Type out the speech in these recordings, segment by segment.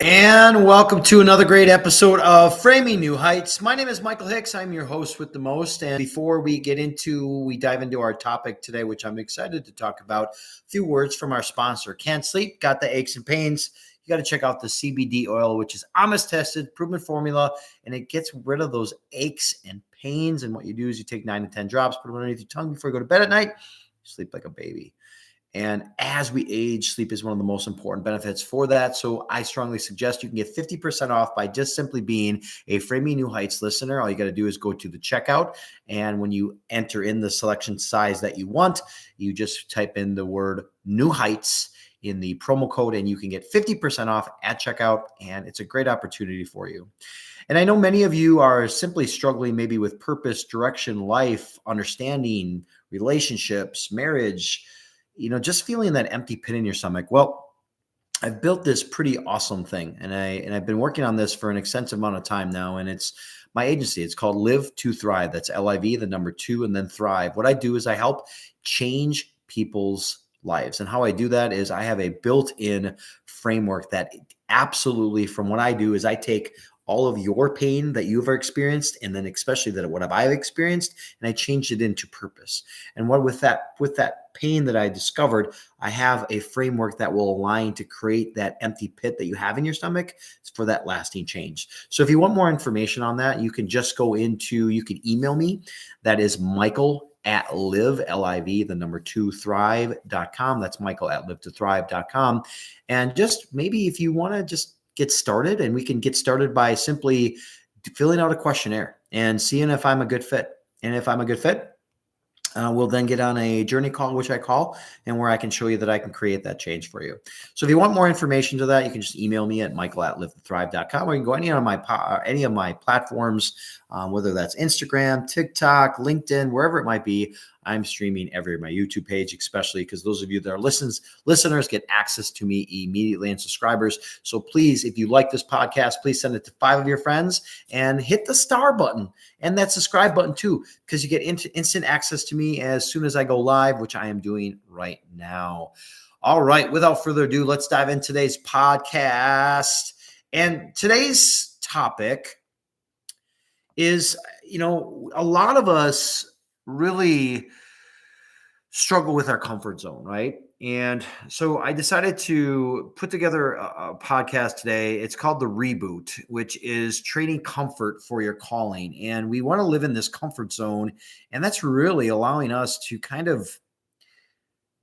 And welcome to another great episode of Framing New Heights. My name is Michael Hicks. I'm your host with the most. And before we dive into our topic today, which I'm excited to talk about, a few words from our sponsor. Can't sleep, got the aches and pains. You got to check out the CBD oil, which is Amos tested, proven formula, and it gets rid of those aches and pains. And what you do is you take 9 to 10 drops, put them underneath your tongue before you go to bed at night. You sleep like a baby. And as we age, sleep is one of the most important benefits for that. So I strongly suggest you can get 50% off by just simply being a Framing New Heights listener. All you got to do is go to the checkout. And when you enter in the selection size that you want, you just type in the word New Heights in the promo code and you can get 50% off at checkout. And it's a great opportunity for you. And I know many of you are simply struggling maybe with purpose, direction, life, understanding, relationships, marriage, just feeling that empty pit in your stomach. Well, I've built this pretty awesome thing, and I've been working on this for an extensive amount of time now, and it's my agency. It's called Live to Thrive. That's LIV, the number 2, and then Thrive. What I do is I help change people's lives, and how I do that is I have a built-in framework that absolutely, from what I do, is I take all of your pain that you've experienced, and then especially what I've experienced, and I changed it into purpose. And with that pain that I discovered, I have a framework that will align to create that empty pit that you have in your stomach for that lasting change. So if you want more information on that, you can just you can email me. That is Michael at live, the number 2, thrive.com. That's Michael at live2thrive.com. And just maybe if you want to just get started, and we can get started by simply filling out a questionnaire and seeing if I'm a good fit. And if I'm a good fit, we'll then get on a journey call, which I call, and where I can show you that I can create that change for you. So if you want more information to that, you can just email me at michael@live2thrive.com, or you can go any of my platforms, whether that's Instagram, TikTok, LinkedIn, wherever it might be. I'm streaming my YouTube page, especially because those of you that are listeners get access to me immediately, and subscribers. So please, if you like this podcast, please send it to 5 of your friends and hit the star button and that subscribe button too, because you get instant access to me as soon as I go live, which I am doing right now. All right, without further ado, let's dive into today's podcast. And today's topic is, a lot of us really struggle with our comfort zone, right? And so I decided to put together a podcast today. It's called The Reboot, which is trading comfort for your calling. And we want to live in this comfort zone. And that's really allowing us to kind of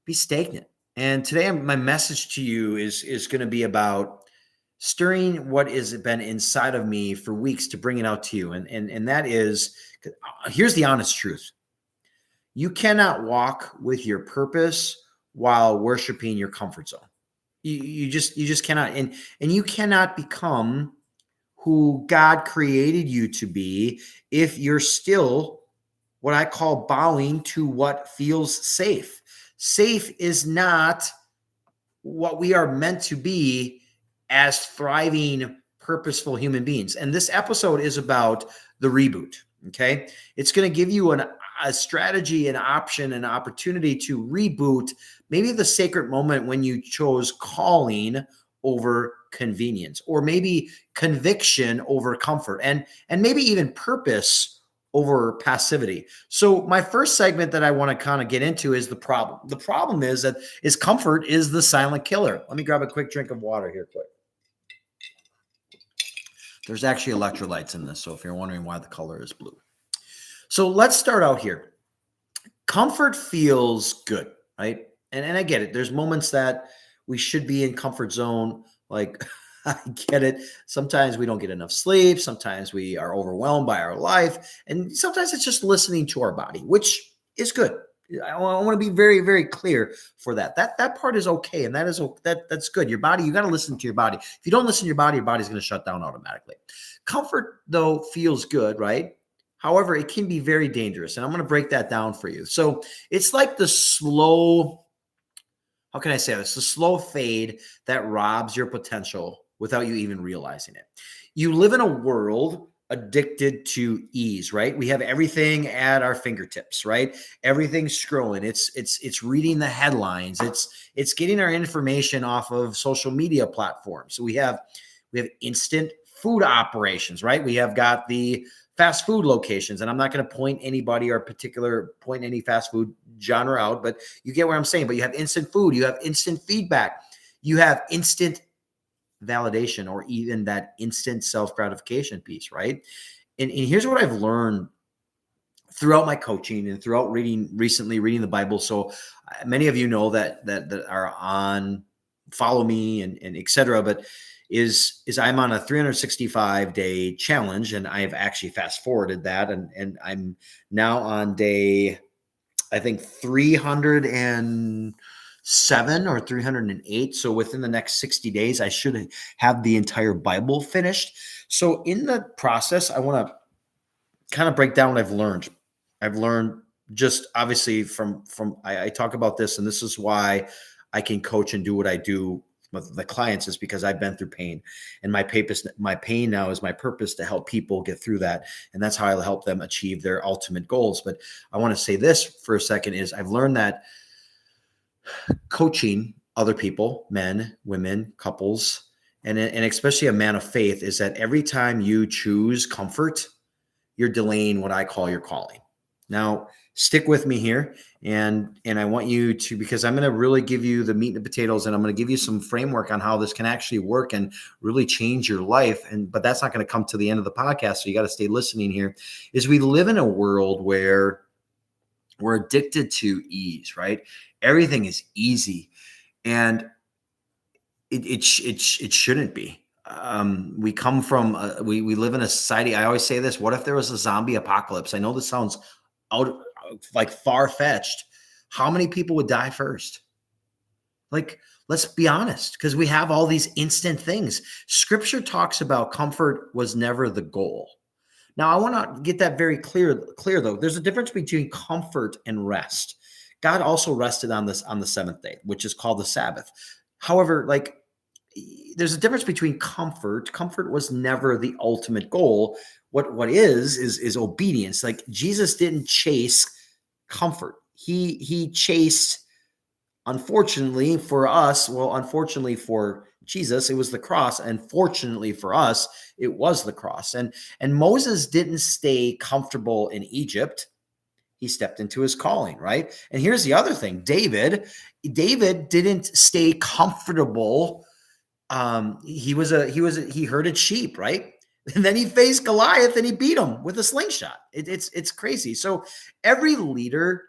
be stagnant. And today my message to you is going to be about stirring what has been inside of me for weeks to bring it out to you. And that is, here's the honest truth. You cannot walk with your purpose while worshiping your comfort zone. You just cannot. And you cannot become who God created you to be if you're still what I call bowing to what feels safe. Safe is not what we are meant to be as thriving, purposeful human beings. And this episode is about the reboot. Okay. It's going to give you a strategy, an option, an opportunity to reboot maybe the sacred moment when you chose calling over convenience, or maybe conviction over comfort, and maybe even purpose over passivity. So my first segment that I want to kind of get into is the problem. The problem is comfort is the silent killer. Let me grab a quick drink of water here quick. There's actually electrolytes in this, so if you're wondering why the color is blue. So let's start out here. Comfort feels good, right? And I get it. There's moments that we should be in comfort zone. Like, I get it. Sometimes we don't get enough sleep. Sometimes we are overwhelmed by our life. And sometimes it's just listening to our body, which is good. I want to be very, very clear for that. That part is okay. And that's good. Your body, you got to listen to your body. If you don't listen to your body's going to shut down automatically. Comfort, though, feels good, right? However, it can be very dangerous. And I'm going to break that down for you. So it's like the slow, how can I say this? The slow fade that robs your potential without you even realizing it. You live in a world addicted to ease, right? We have everything at our fingertips, right? Everything's scrolling. It's reading the headlines. It's getting our information off of social media platforms. So we have We have instant food operations, right? We have got the fast food locations, and I'm not going to point anybody or point any fast food genre out, but you get what I'm saying. But you have instant food, you have instant feedback, you have instant validation, or even that instant self-gratification piece, right? And here's what I've learned throughout my coaching and throughout reading the Bible. So many of you know that are on follow me and et cetera, but is I'm on a 365-day challenge, and I've actually fast forwarded that. And I'm now on day, I think 307 or 308. So within the next 60 days, I should have the entire Bible finished. So in the process, I want to kind of break down what I've learned. I've learned just obviously from I talk about this, and this is why I can coach and do what I do with the clients, is because I've been through pain, and my pain now is my purpose to help people get through that. And that's how I'll help them achieve their ultimate goals. But I want to say this for a second is I've learned that coaching other people, men, women, couples, and especially a man of faith, is that every time you choose comfort, you're delaying what I call your calling. Now, stick with me here, and I want you to, because I'm going to really give you the meat and the potatoes, and I'm going to give you some framework on how this can actually work and really change your life. But that's not going to come to the end of the podcast, so you got to stay listening here. Is we live in a world where we're addicted to ease, right? Everything is easy, and it shouldn't be. We come from we live in a society. I always say this: what if there was a zombie apocalypse? I know this sounds out like far-fetched. How many people would die first? Like, let's be honest, because we have all these instant things. Scripture talks about comfort was never the goal. Now, I want to get that very clear though. There's a difference between comfort and rest. God also rested on the seventh day, which is called the Sabbath. However, there's a difference between comfort. Comfort was never the ultimate goal. What is obedience. Like, Jesus didn't chase comfort. He chased, unfortunately for us, unfortunately for Jesus, it was the cross. And fortunately for us, it was the cross. And Moses didn't stay comfortable in Egypt. He stepped into his calling, right? And here's the other thing. David didn't stay comfortable. He herded sheep, right? And then he faced Goliath and he beat him with a slingshot. It's crazy. So every leader,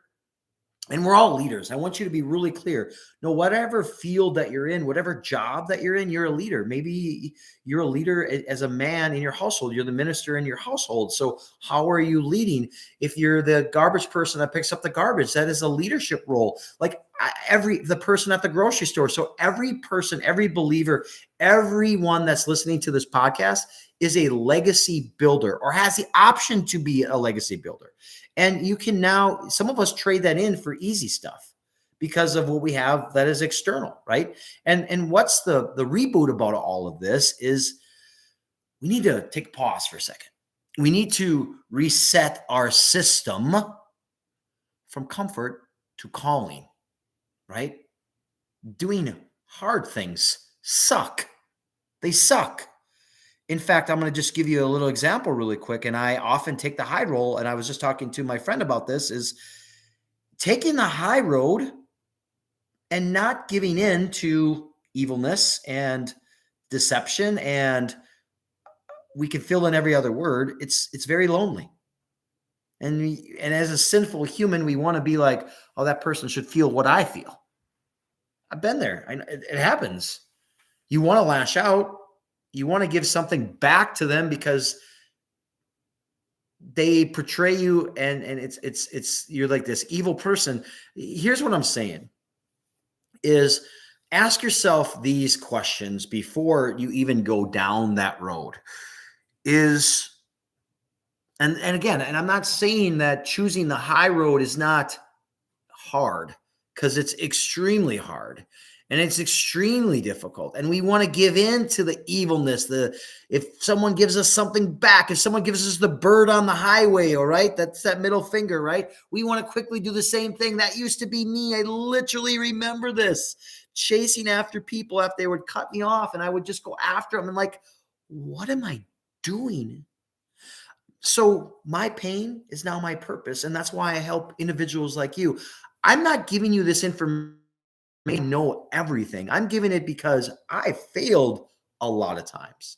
and we're all leaders. I want you to be really clear. No, whatever field that you're in, whatever job that you're in, you're a leader. Maybe you're a leader as a man in your household. You're the minister in your household. So how are you leading? If you're the garbage person that picks up the garbage, that is a leadership role. Like the person at the grocery store. So every person, every believer, everyone that's listening to this podcast is a legacy builder, or has the option to be a legacy builder. And you can now, some of us trade that in for easy stuff because of what we have that is external, right? And what's the reboot about all of this is we need to take a pause for a second. We need to reset our system from comfort to calling, right? Doing hard things suck. They suck. In fact, I'm going to just give you a little example really quick. And I often take the high road. And I was just talking to my friend about this, is taking the high road and not giving in to evilness and deception. And we can fill in every other word. It's very lonely. And as a sinful human, we want to be like, oh, that person should feel what I feel. I've been there. It happens. You want to lash out. You want to give something back to them because they portray you, and it's you're like this evil person. Here's what I'm saying is, ask yourself these questions before you even go down that road. And again, and I'm not saying that choosing the high road is not hard, because it's extremely hard. And it's extremely difficult. And we want to give in to the evilness. If someone gives us something back, if someone gives us the bird on the highway, all right, that's that middle finger, right? We want to quickly do the same thing. That used to be me. I literally remember this. chasing after people after they would cut me off, and I would just go after them and like, what am I doing? So my pain is now my purpose. And that's why I help individuals like you. I'm not giving you this information to know everything. I'm giving it because I failed a lot of times.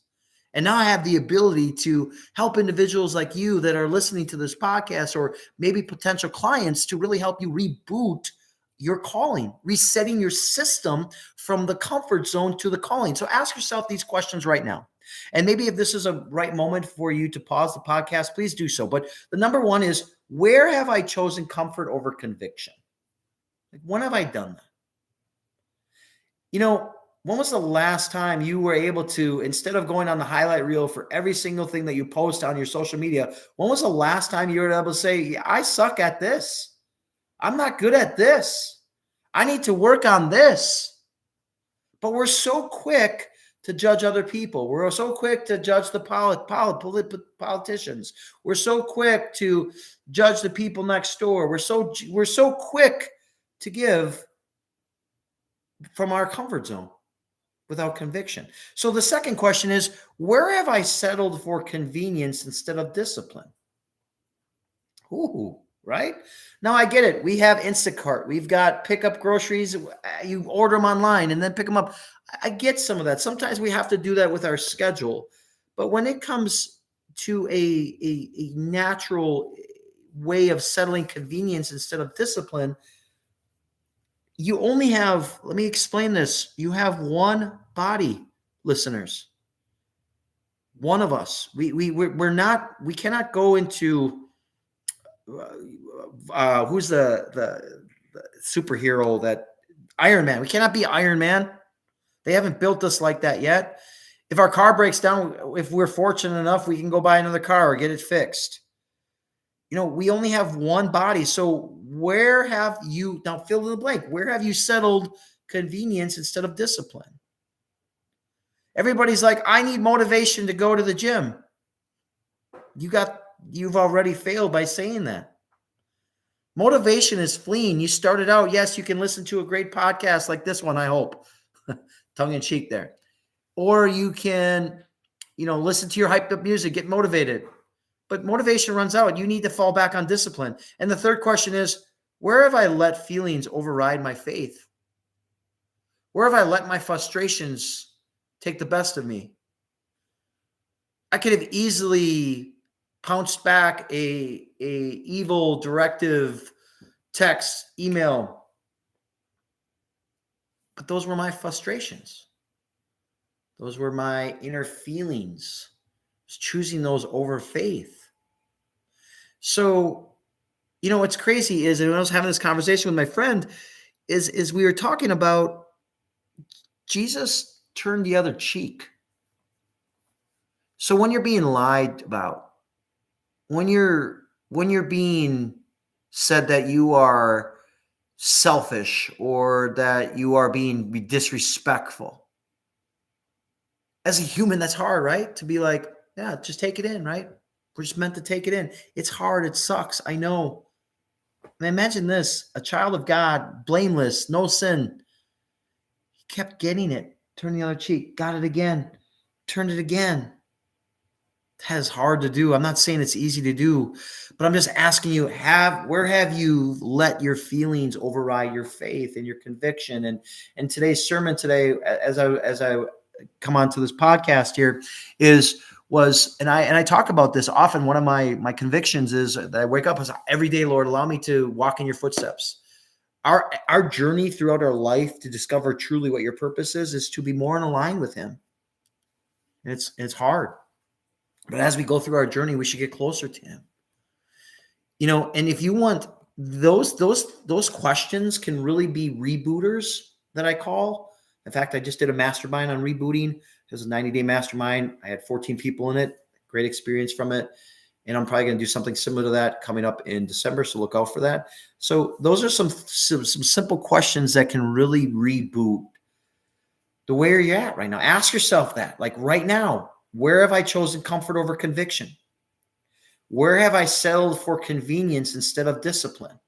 And now I have the ability to help individuals like you that are listening to this podcast, or maybe potential clients, to really help you reboot your calling, resetting your system from the comfort zone to the calling. So ask yourself these questions right now. And maybe if this is a right moment for you to pause the podcast, please do so. But the number one is, where have I chosen comfort over conviction? Like, when have I done that? When was the last time you were able to, instead of going on the highlight reel for every single thing that you post on your social media, when was the last time you were able to say, yeah, I suck at this. I'm not good at this. I need to work on this. But we're so quick to judge other people. We're so quick to judge the politicians. We're so quick to judge the people next door. We're so quick to give from our comfort zone without conviction. So the second question is, where have I settled for convenience instead of discipline? Ooh, right? Now I get it. We have Instacart. We've got pick up groceries. You order them online and then pick them up. I get some of that. Sometimes we have to do that with our schedule. But when it comes to a natural way of settling convenience instead of discipline, you only have, let me explain this. You have one body, listeners. One of us. We cannot go into who's the superhero, that Iron Man. We cannot be Iron Man. They haven't built us like that yet. If our car breaks down, if we're fortunate enough, we can go buy another car or get it fixed. We only have one body. So where have you, now fill in the blank, where have you settled convenience instead of discipline? Everybody's like, I need motivation to go to the gym. You've already failed by saying that. Motivation is fleeing. You started out, yes, you can listen to a great podcast like this one, I hope. Tongue in cheek there. Or you can, listen to your hyped up music, get motivated. But motivation runs out. You need to fall back on discipline. And the third question is, where have I let feelings override my faith? Where have I let my frustrations take the best of me? I could have easily pounced back a evil directive, text, email. But those were my frustrations. Those were my inner feelings. I was choosing those over faith. So, what's crazy is, when I was having this conversation with my friend, is we were talking about Jesus turned the other cheek. So when you're being lied about, when you're being said that you are selfish or that you are being disrespectful, as a human, that's hard, right? To be like, yeah, just take it in, right? We're just meant to take it in. It's hard. It sucks. I know. And imagine this, a child of God, blameless, no sin. He kept getting it. Turned the other cheek. Got it again. Turned it again. That is hard to do. I'm not saying it's easy to do, but I'm just asking you, where have you let your feelings override your faith and your conviction? And today's sermon today, as I come onto this podcast here, and I talk about this often. One of my convictions is that I wake up as every day, Lord, allow me to walk in your footsteps. Our journey throughout our life to discover truly what your purpose is to be more in line with him. And it's hard. But as we go through our journey, we should get closer to him. And if you want, those questions can really be rebooters that I call. In fact, I just did a mastermind on rebooting. It was a 90-day mastermind. I had 14 people in it. Great experience from it. And I'm probably going to do something similar to that coming up in December. So look out for that. So those are some simple questions that can really reboot the way you're at right now. Ask yourself that, like right now, where have I chosen comfort over conviction? Where have I settled for convenience instead of discipline?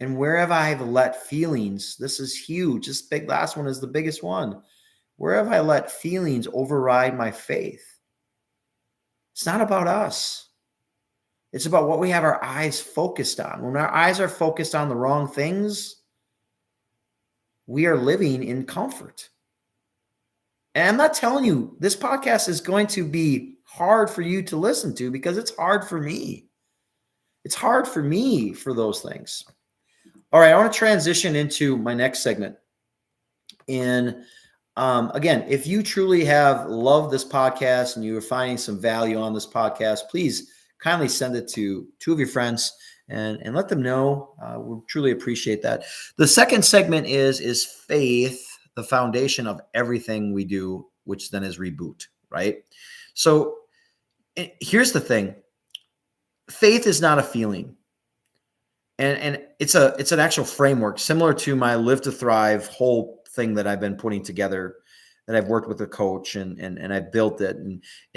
And where have I let feelings, this is huge. This big last one is the biggest one. Where have I let feelings override my faith? It's not about us. It's about what we have our eyes focused on. When our eyes are focused on the wrong things, we are living in comfort. And I'm not telling you this podcast is going to be hard for you to listen to, because it's hard for me. It's hard for me for those things. All right, I want to transition into my next segment. And again, if you truly have loved this podcast and you are finding some value on this podcast, please kindly send it to 2 of your friends and let them know. We'll truly appreciate that. The second segment is faith, the foundation of everything we do, which then is reboot, right? So here's the thing. Faith is not a feeling. And it's an actual framework similar to my Live to Thrive whole thing that I've been putting together, that I've worked with a coach and I've built it.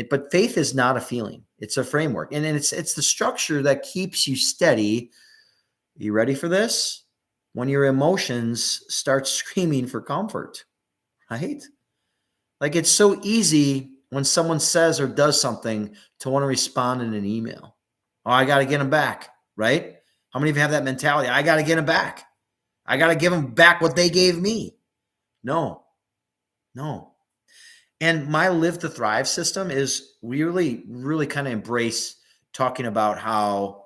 But faith is not a feeling. It's a framework. And it's the structure that keeps you steady. You ready for this? When your emotions start screaming for comfort, right? Like, it's so easy when someone says or does something to want to respond in an email. Oh, I got to get them back, right? How many of you have that mentality? I got to get them back. I got to give them back what they gave me. No. And my Live to Thrive system is really, really kind of embrace talking about how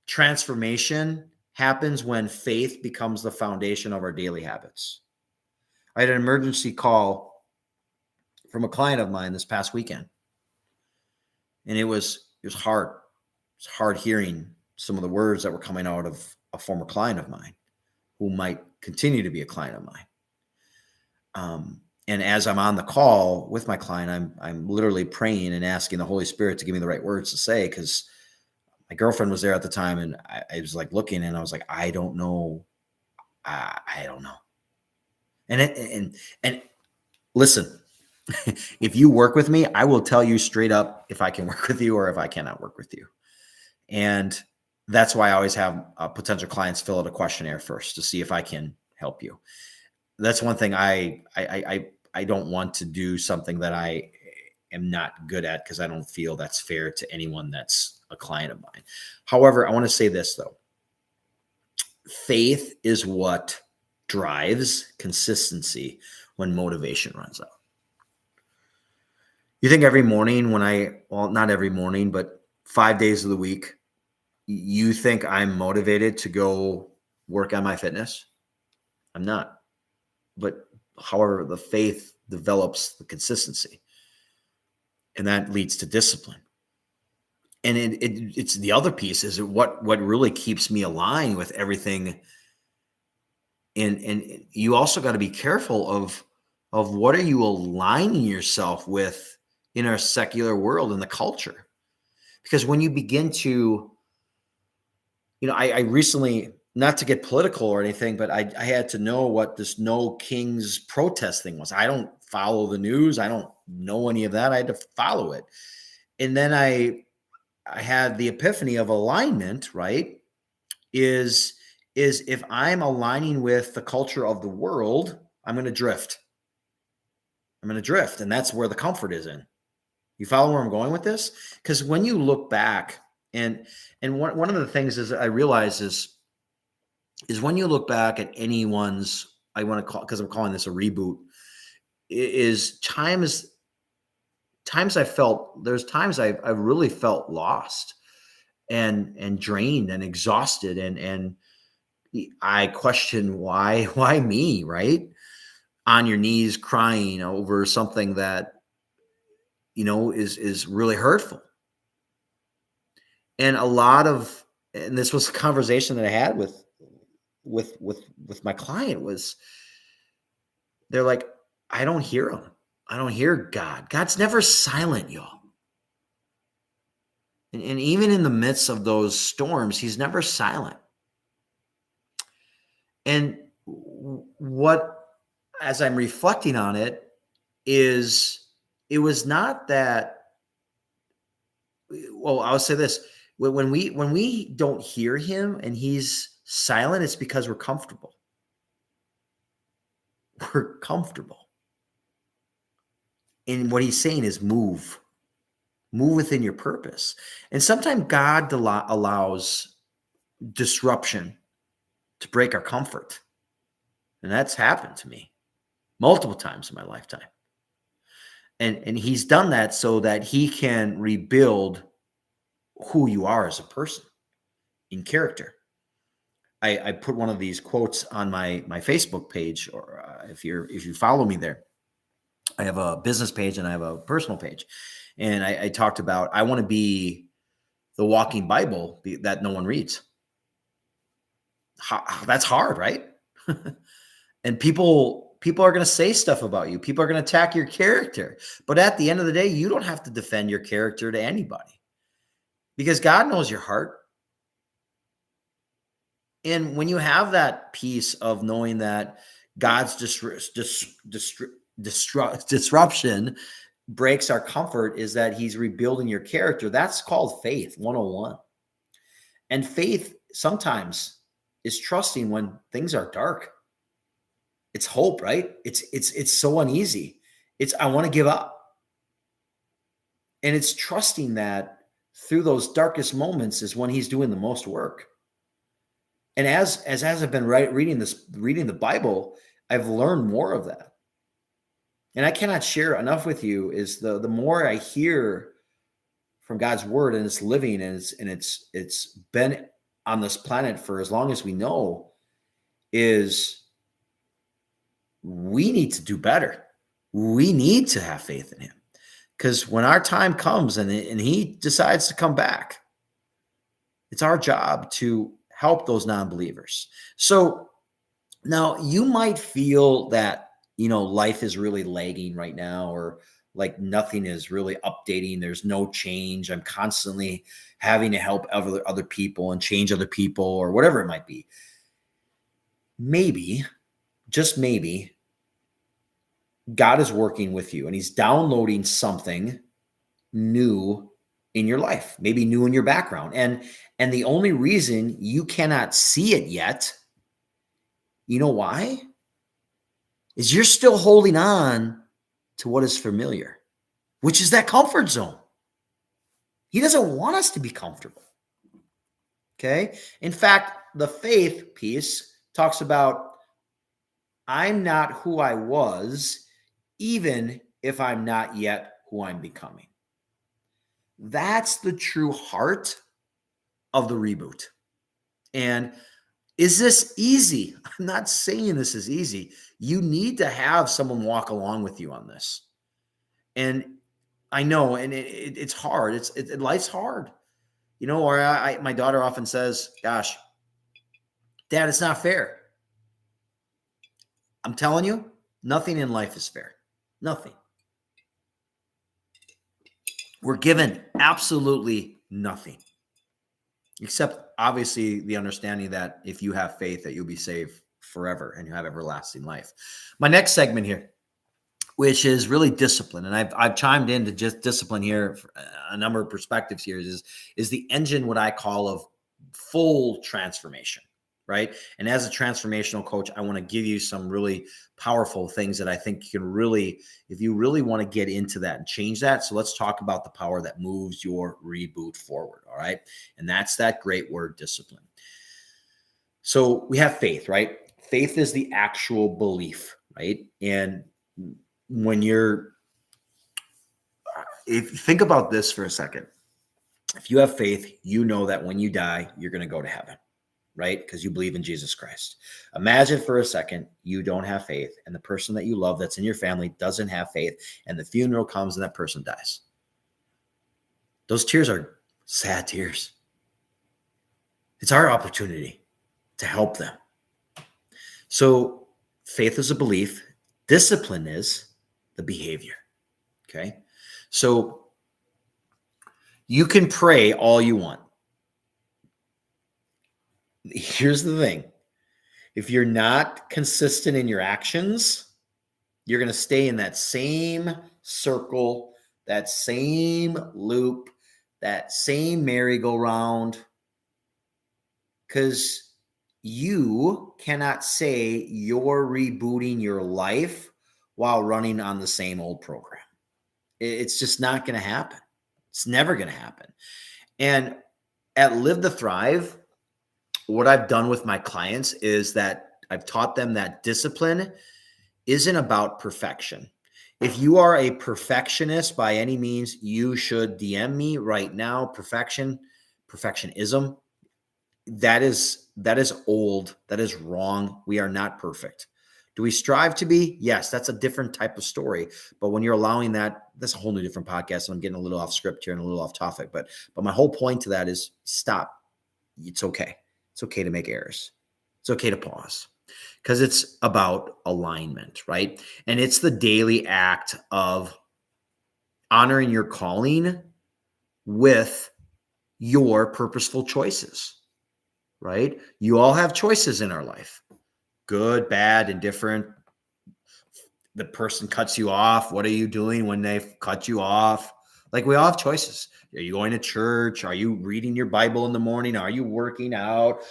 transformation happens when faith becomes the foundation of our daily habits. I had an emergency call from a client of mine this past weekend. And it was hard. It's hard hearing some of the words that were coming out of a former client of mine who might continue to be a client of mine. And as I'm on the call with my client, I'm literally praying and asking the Holy Spirit to give me the right words to say, because my girlfriend was there at the time, and I was like looking, and I was like, I don't know. I don't know. And listen, if you work with me, I will tell you straight up if I can work with you or if I cannot work with you. And that's why I always have potential clients fill out a questionnaire first to see if I can help you. That's one thing I don't want to do something that I am not good at, because I don't feel that's fair to anyone that's a client of mine. However, I want to say this though. Faith is what drives consistency when motivation runs out. You think every morning not every morning, but 5 days of the week, you think I'm motivated to go work on my fitness? I'm not. But however, the faith develops the consistency, and that leads to discipline. And it's the other piece is what really keeps me aligned with everything. And you also got to be careful of what are you aligning yourself with in our secular world and the culture. Because when you begin to, I recently, not to get political or anything, but I had to know what this No Kings protest thing was. I don't follow the news. I don't know any of that. I had to follow it. And then I had the epiphany of alignment, right? Is if I'm aligning with the culture of the world, I'm going to drift. And that's where the comfort is in. You follow where I'm going with this? Because when you look back, and one of the things is I realize is when you look back at anyone's, I want to call, because I'm calling this a reboot, is times there's times I've really felt lost and drained and exhausted, and I question why me, right? On your knees crying over something that is really hurtful. And and this was a conversation that I had with my client, was they're like, I don't hear him. I don't hear God. God's never silent, y'all. And even in the midst of those storms, he's never silent. And as I'm reflecting on it, it was not that, well, I'll say this. When we don't hear him and he's silent, it's because we're comfortable. We're comfortable. And what he's saying is move within your purpose. And sometimes God allows disruption to break our comfort. And that's happened to me multiple times in my lifetime. And he's done that so that he can rebuild who you are as a person in character. I put one of these quotes on my Facebook page, or if you follow me there, I have a business page and I have a personal page. And I talked about, I want to be the walking Bible that no one reads. That's hard, right? And people are going to say stuff about you. People are going to attack your character. But at the end of the day, you don't have to defend your character to anybody, because God knows your heart. And when you have that piece of knowing that God's disruption breaks our comfort, is that he's rebuilding your character. That's called faith 101. And faith sometimes is trusting when things are dark. It's hope, right? It's so uneasy. I want to give up. And it's trusting that through those darkest moments is when he's doing the most work. And as I've been reading the Bible, I've learned more of that. And I cannot share enough with you, is the more I hear from God's word, and it's living, and it's been on this planet for as long as we know, is we need to do better. We need to have faith in him, because when our time comes and he decides to come back, it's our job to help those non-believers. So now you might feel that, life is really lagging right now, or like nothing is really updating. There's no change. I'm constantly having to help other people and change other people, or whatever it might be. Maybe, just maybe, God is working with you and he's downloading something new in your life, maybe new in your background. And the only reason you cannot see it yet, you know why? Is you're still holding on to what is familiar, which is that comfort zone. He doesn't want us to be comfortable. Okay? In fact, the faith piece talks about, I'm not who I was, even if I'm not yet who I'm becoming. That's the true heart of the reboot. And is this easy? I'm not saying this is easy. You need to have someone walk along with you on this. And I know, and it's hard. Life's hard, or my daughter often says, gosh, Dad, it's not fair. I'm telling you, nothing in life is fair. Nothing. We're given absolutely nothing, except obviously the understanding that if you have faith, that you'll be saved forever and you have everlasting life. My next segment here, which is really discipline, and I've chimed into just discipline here, a number of perspectives here, is the engine, what I call, of full transformation, right? And as a transformational coach, I want to give you some really powerful things that I think you can really, if you really want to get into that and change that. So let's talk about the power that moves your reboot forward, all right? And that's that great word, discipline. So we have faith, right? Faith is the actual belief, right? And if you think about this for a second, if you have faith, you know that when you die, you're going to go to heaven, right? Because you believe in Jesus Christ. Imagine for a second, you don't have faith, and the person that you love that's in your family doesn't have faith, and the funeral comes and that person dies. Those tears are sad tears. It's our opportunity to help them. So faith is a belief. Discipline is the behavior. Okay. So you can pray all you want. Here's the thing. If you're not consistent in your actions, you're going to stay in that same circle, that same loop, that same merry-go-round, because you cannot say you're rebooting your life while running on the same old program. It's just not going to happen. It's never going to happen. And at Live to Thrive, what I've done with my clients is that I've taught them that discipline isn't about perfection. If you are a perfectionist by any means, you should DM me right now. Perfectionism, that is old. That is wrong. We are not perfect. Do we strive to be? Yes, that's a different type of story. But when you're allowing that, that's a whole new different podcast. I'm getting a little off script here and a little off topic. But my whole point to that is stop. It's okay. It's okay to make errors. It's okay to pause, because it's about alignment, right? And it's the daily act of honoring your calling with your purposeful choices, right? You all have choices in our life, good, bad, indifferent. The person cuts you off. What are you doing when they cut you off? Like, we all have choices. Are you going to church? Are you reading your Bible in the morning? Are you working out?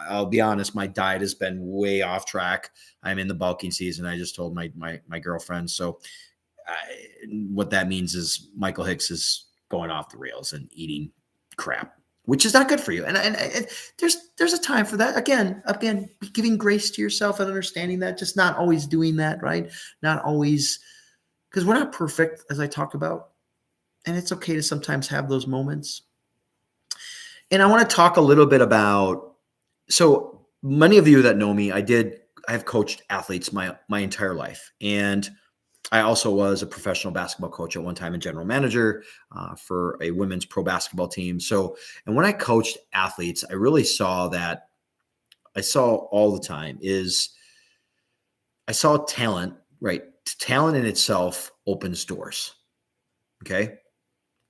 I'll be honest, my diet has been way off track. I'm in the bulking season. I just told my girlfriend. So what that means is Michael Hicks is going off the rails and eating crap, which is not good for you. And there's a time for that. Again, giving grace to yourself and understanding that, just not always doing that, right? Not always, because we're not perfect, as I talk about. And it's okay to sometimes have those moments. And I want to talk a little bit about, so many of you that know me, I have coached athletes my entire life. And I also was a professional basketball coach at one time and general manager for a women's pro basketball team. So, and when I coached athletes, I really saw that, I saw all the time is I saw talent, right? Talent in itself opens doors. Okay.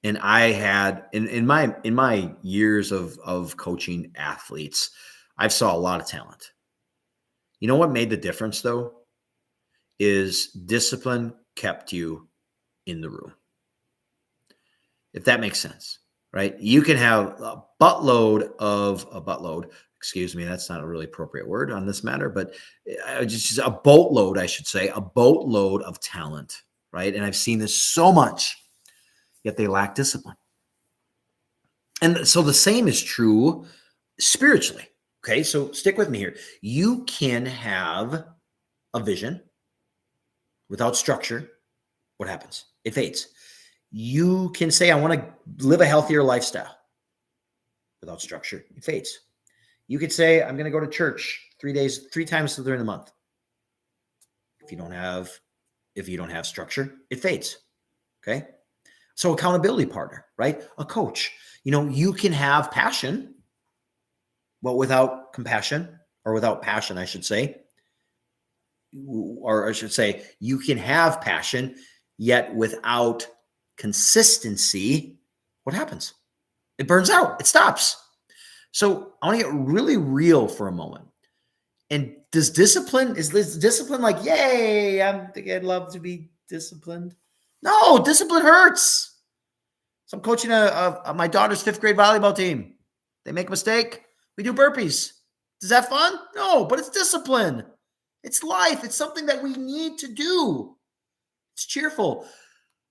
And I had in my years of coaching athletes, I've saw a lot of talent. You know what made the difference though? Is discipline kept you in the room. If that makes sense, right? You can have a buttload, excuse me, that's not a really appropriate word on this matter, but just a boatload, I should say, a boatload of talent, right? And I've seen this so much, yet they lack discipline. And so the same is true spiritually. Okay, so stick with me here. You can have a vision without structure. What happens? It fades. You can say, I want to live a healthier lifestyle. Without structure, it fades. You could say, I'm going to go to church 3 times during the month. If you don't have structure, it fades. Okay. So accountability partner, right? A coach. You can have passion, but without compassion, or without passion, I should say. Or I should say, you can have passion, yet without consistency, what happens? It burns out. It stops. So I want to get really real for a moment. And is this discipline like, yay, I'd love to be disciplined? No, discipline hurts. So I'm coaching my daughter's 5th grade volleyball team. They make a mistake. We do burpees. Is that fun? No, but it's discipline. It's life. It's something that we need to do. It's cheerful.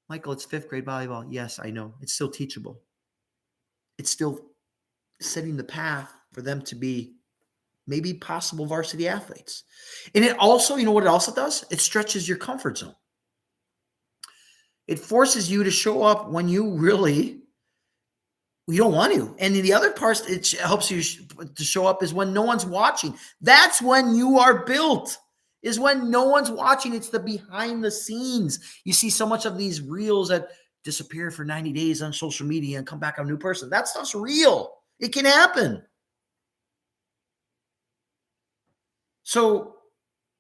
Michael, it's 5th grade volleyball. Yes, I know. It's still teachable. It's still setting the path for them to be maybe possible varsity athletes. And it also, you know what it also does? It stretches your comfort zone. It forces you to show up when you don't want to. And the other part it helps you to show up is when no one's watching. That's when you are built, is when no one's watching. It's the behind the scenes. You see so much of these reels that disappear for 90 days on social media and come back a new person. That stuff's real. It can happen. So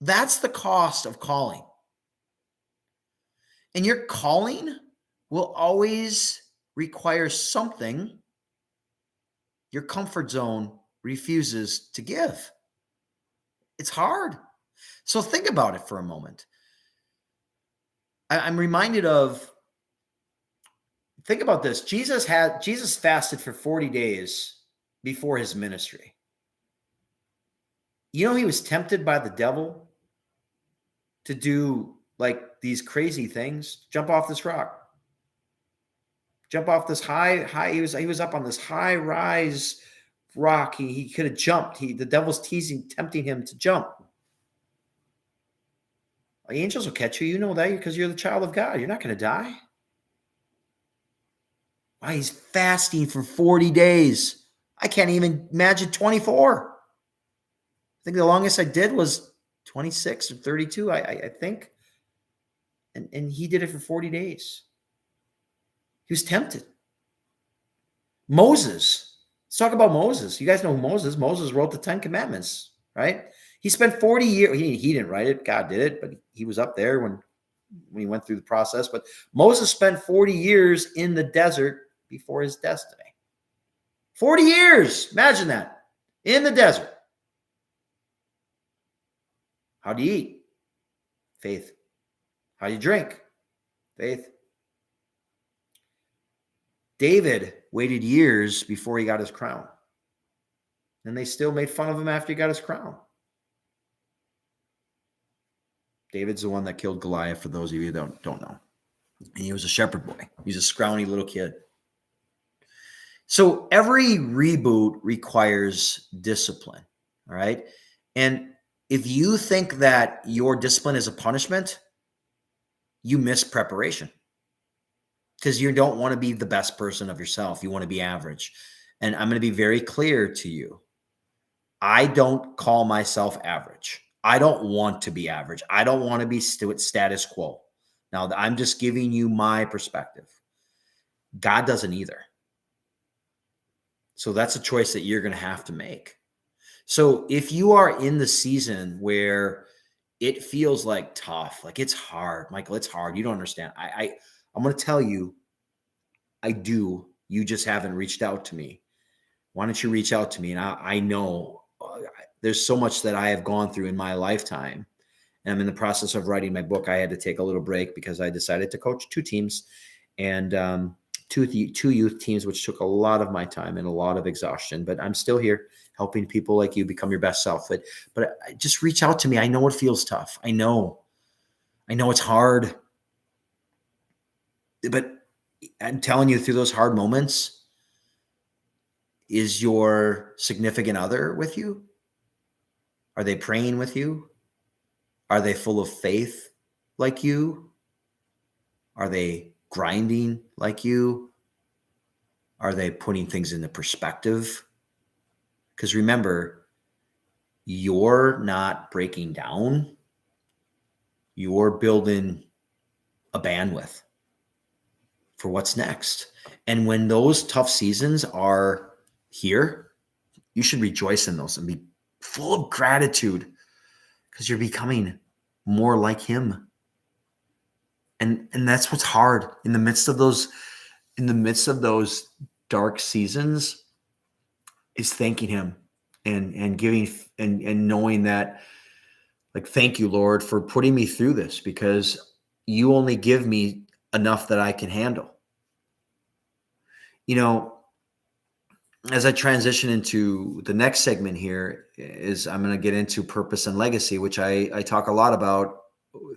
that's the cost of calling. And your calling will always require something your comfort zone refuses to give. It's hard. So think about it for a moment. I'm reminded of Think about this. Jesus fasted for 40 days before his ministry. You know, he was tempted by the devil to do like these crazy things. Jump off this rock. Jump off this high. He was up on this high rise rock. He could have jumped. The devil's tempting him to jump. The angels will catch you. You know that because you're the child of God. You're not going to die. Why? He's fasting for 40 days. I can't even imagine 24. I think the longest I did was 26 or 32, I think. And he did it for 40 days. He was tempted. Moses. Let's talk about Moses. You guys know Moses. Moses wrote the 10 Commandments, right? He spent 40 years. He didn't write it. God did it, but he was up there when he went through the process. But Moses spent 40 years in the desert before his destiny. 40 years. Imagine that. In the desert. How do you eat? Faith. How do you drink? Faith. David waited years before he got his crown. And they still made fun of him after he got his crown. David's the one that killed Goliath, for those of you who don't know. And he was a shepherd boy. He's a scrawny little kid. So every reboot requires discipline, all right? And if you think that your discipline is a punishment, you miss preparation because you don't want to be the best person of yourself. You want to be average. And I'm going to be very clear to you. I don't call myself average. I don't want to be average. I don't want to be status quo. Now, I'm just giving you my perspective. God doesn't either. So that's a choice that you're going to have to make. So if you are in the season where it feels like tough, like it's hard, Michael, it's hard. You don't understand. I'm going to tell you, I do. You just haven't reached out to me. Why don't you reach out to me? And I know there's so much that I have gone through in my lifetime. And I'm in the process of writing my book. I had to take a little break because I decided to coach 2 teams and two youth teams, which took a lot of my time and a lot of exhaustion. But I'm still here helping people like you become your best self. But just reach out to me. I know it feels tough. I know it's hard. But I'm telling you, through those hard moments, is your significant other with you? Are they praying with you? Are they full of faith like you? Are they grinding like you? Are they putting things into perspective? Because remember, you're not breaking down. You're building a bandwidth for what's next. And when those tough seasons are here, you should rejoice in those and be full of gratitude because you're becoming more like him. And that's what's hard in the midst of those dark seasons, is thanking him and giving and knowing that, like, thank you, Lord, for putting me through this, because you only give me enough that I can handle. You know, as I transition into the next segment here, is I'm going to get into purpose and legacy, which I talk a lot about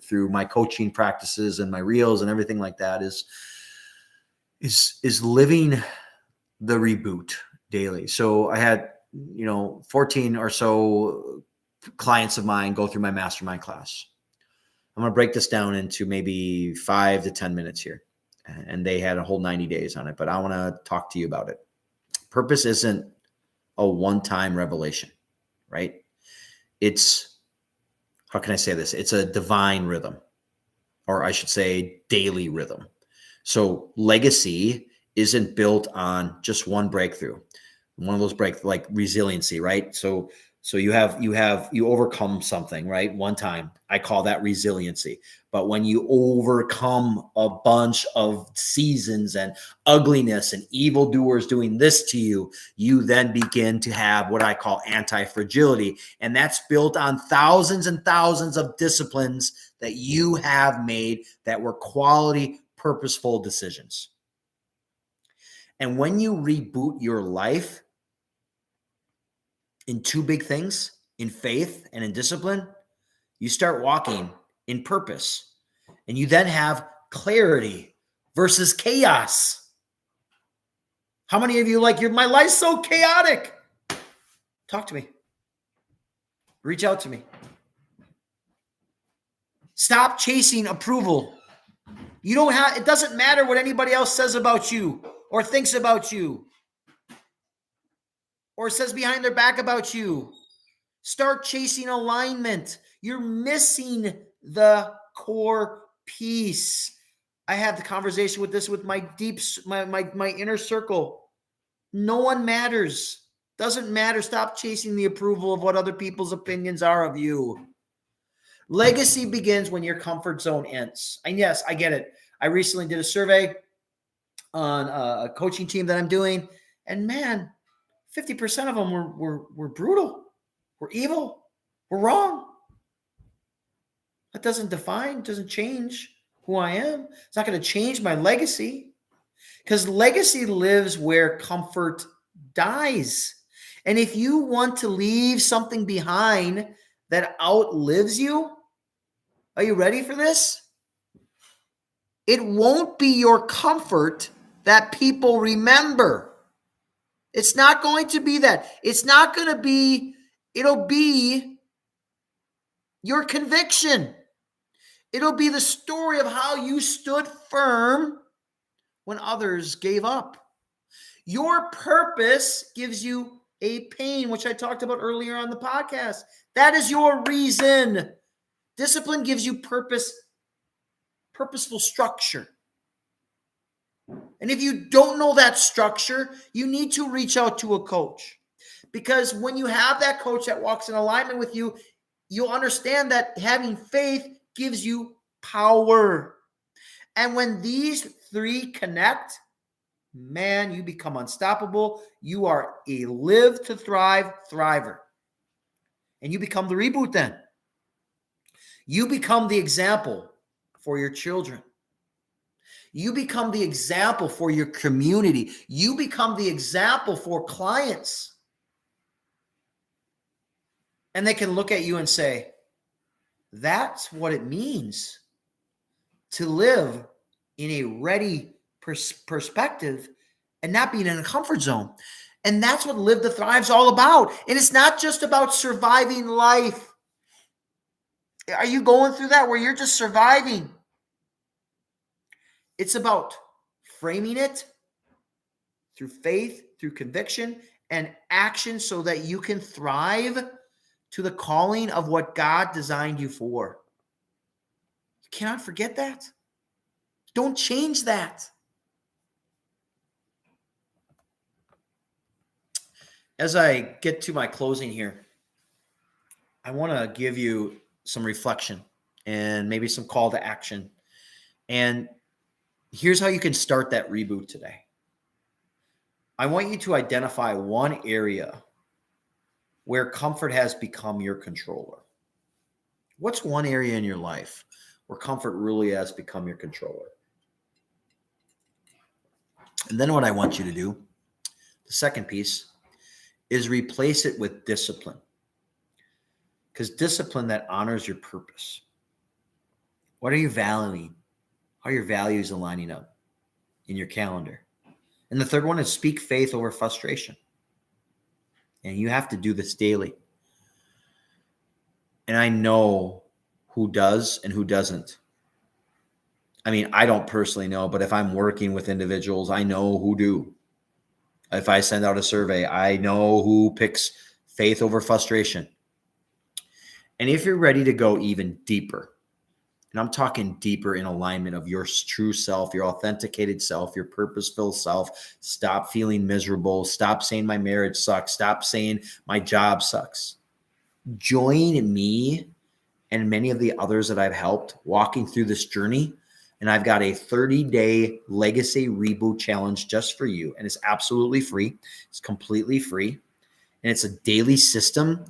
through my coaching practices and my reels and everything like that, is living the reboot daily. So I had, 14 or so clients of mine go through my mastermind class. I'm going to break this down into maybe 5 to 10 minutes here. And they had a whole 90 days on it, but I want to talk to you about it. Purpose isn't a one-time revelation, right? It's, how can I say this? It's a divine rhythm, or I should say daily rhythm. So legacy isn't built on just one breakthrough. One of those like resiliency, right? So you overcome something, right? One time. I call that resiliency. But when you overcome a bunch of seasons and ugliness and evildoers doing this to you, you then begin to have what I call anti-fragility. And that's built on thousands and thousands of disciplines that you have made that were quality, purposeful decisions. And when you reboot your life in two big things, in faith and in discipline, you start walking in purpose. And you then have clarity versus chaos. How many of you my life's so chaotic? Talk to me. Reach out to me. Stop chasing approval. It doesn't matter what anybody else says about you or thinks about you or says behind their back about you. Start chasing alignment. You're missing the core piece. I had the conversation with my inner circle. No one matters. Doesn't matter. Stop chasing the approval of what other people's opinions are of you. Legacy begins when your comfort zone ends. And yes, I get it. I recently did a survey on a coaching team that I'm doing, and man, 50% of them were brutal. We're evil. We're wrong. That doesn't change who I am. It's not going to change my legacy, because legacy lives where comfort dies. And if you want to leave something behind that outlives you, are you ready for this? It won't be your comfort that people remember. It's not going to be that. It'll be your conviction. It'll be the story of how you stood firm when others gave up. Your purpose gives you a pain, which I talked about earlier on the podcast. That is your reason. Discipline gives you purposeful structure. And if you don't know that structure, you need to reach out to a coach. Because when you have that coach that walks in alignment with you, you'll understand that having faith gives you power. And when these three connect, man, you become unstoppable. You are a live to thrive thriver. And you become the reboot then. You become the example for your children. You become the example for your community. You become the example for clients. And they can look at you and say, that's what it means to live in a ready perspective and not being in a comfort zone. And that's what Live to Thrive is all about. And it's not just about surviving life. Are you going through that where you're just surviving? It's about framing it through faith, through conviction, and action so that you can thrive to the calling of what God designed you for. You cannot forget that. Don't change that. As I get to my closing here, I want to give you some reflection and maybe some call to action. And here's how you can start that reboot today. I want you to identify one area where comfort has become your controller. What's one area in your life where comfort really has become your controller? And then what I want you to do, the second piece, is replace it with discipline. Because discipline that honors your purpose. What are you valuing? How are your values aligning up in your calendar? And the third one is speak faith over frustration. And you have to do this daily. And I know who does and who doesn't. I mean, I don't personally know, but if I'm working with individuals, I know who do. If I send out a survey, I know who picks faith over frustration. And if you're ready to go even deeper, and I'm talking deeper in alignment of your true self, your authenticated self, your purposeful self, stop feeling miserable, stop saying my marriage sucks, stop saying my job sucks. Join me and many of the others that I've helped walking through this journey. And I've got a 30-day legacy reboot challenge just for you. And it's absolutely free. It's completely free. And it's a daily system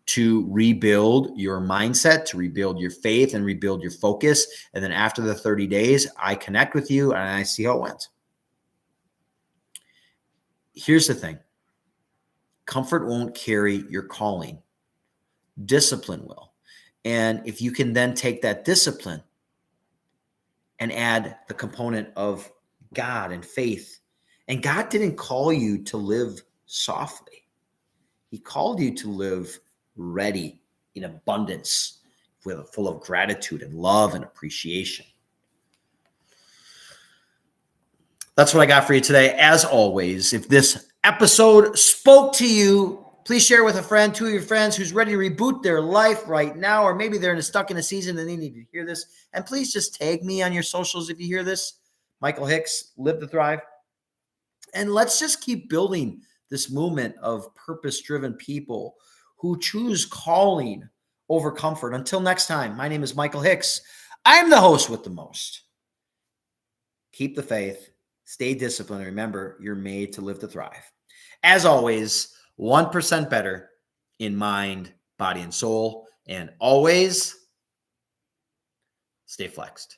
to rebuild your mindset, to rebuild your faith, and rebuild your focus. And then after the 30 days, I connect with you and I see how it went. Here's the thing. Comfort won't carry your calling. Discipline will. And if you can then take that discipline and add the component of God and faith, and God didn't call you to live softly. He called you to live ready in abundance, full of gratitude and love and appreciation. That's what I got for you today. As always, if this episode spoke to you, please share with a friend, two of your friends who's ready to reboot their life right now, or maybe they're stuck in a season and they need to hear this. And please just tag me on your socials if you hear this. Michael Hicks, Live to Thrive. And let's just keep building this movement of purpose-driven people who choose calling over comfort. Until next time, my name is Michael Hicks. I'm the host with the most. Keep the faith. Stay disciplined. Remember, you're made to live to thrive. As always, 1% better in mind, body, and soul. And always stay flexed.